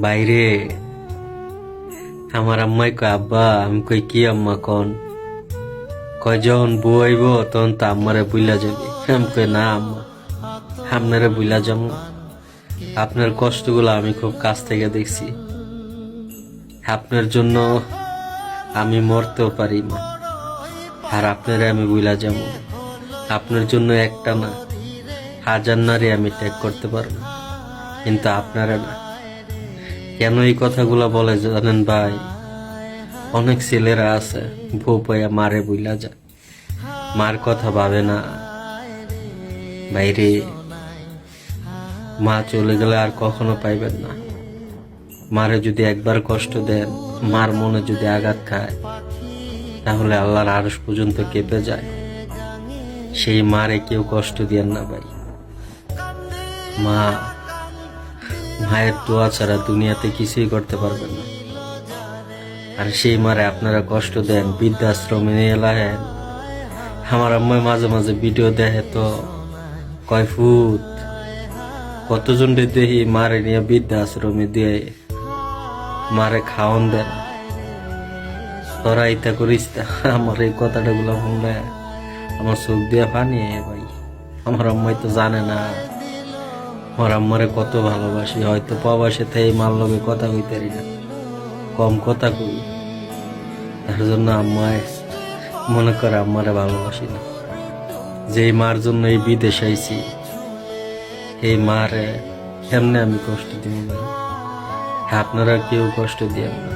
বাইরে আমার আম্মাই কয় আব্বা, আমি কই কি আম্মা কন? কয় যখন বউ আইব তখন তো আম্মারে বুইলা যাবি। আমি কই না আম্মা, আপনারে বুইলা যাবো? আপনার কষ্টগুলো আমি খুব কাছ থেকে দেখছি। আপনার জন্য আমি মরতেও পারি মা, আর আপনারে আমি বুইলা যাবো? আপনার জন্য একটা না, হাজার নারী আমি ত্যাগ করতে পারবো, কিন্তু আপনারা না। কেন এই কথাগুলা বলে জানেন ভাই? অনেক ছেলেরা আছে বউ পাইয়া মারে বুইলা যায়, মার কথা ভাবে না। বাইরে মা চলে গেলে আর কখনো পাইবেন না। মারে যদি একবার কষ্ট দেন, মার মনে যদি আঘাত খায়, তাহলে আল্লাহর আরশ পর্যন্ত কেঁপে যায়। সেই মারে কেউ কষ্ট দিয়েন না ভাই। মা, মায়ের দোয়া ছাড়া দুনিয়াতে কিছুই করতে পারবেন না। আর সেই মারে আপনারা কষ্ট দেন, বৃদ্ধাশ্রমে নিয়ে লাহেন। আমার আম্মায় মাঝে মাঝে ভিডিও দেখে তো কয় ফুট কতজন দেখি মারে নিয়ে বৃদ্ধাশ্রমে দিয়ে মারে খাওয়ান দেন। তোরা ইতা করিস না। আমার এই কথাটা গুলা শুনলে আমার চোখ দিয়ে পানি ভাই। আমার আম্মাই তো জানে না আমার আম্মারে কত ভালোবাসি। হয়তো প্রবাসে থেকে মার লগে কথা কইতে পারি না, কম কথা কই, তার জন্য আম্মায় মনে করে আম্মারে ভালোবাসি না। যেই মার জন্য এই বিদেশ আইছি, এই মারে কেমনে আমি কষ্ট দিব ভাই? আপনারা কেউ কষ্ট দিয়েন না।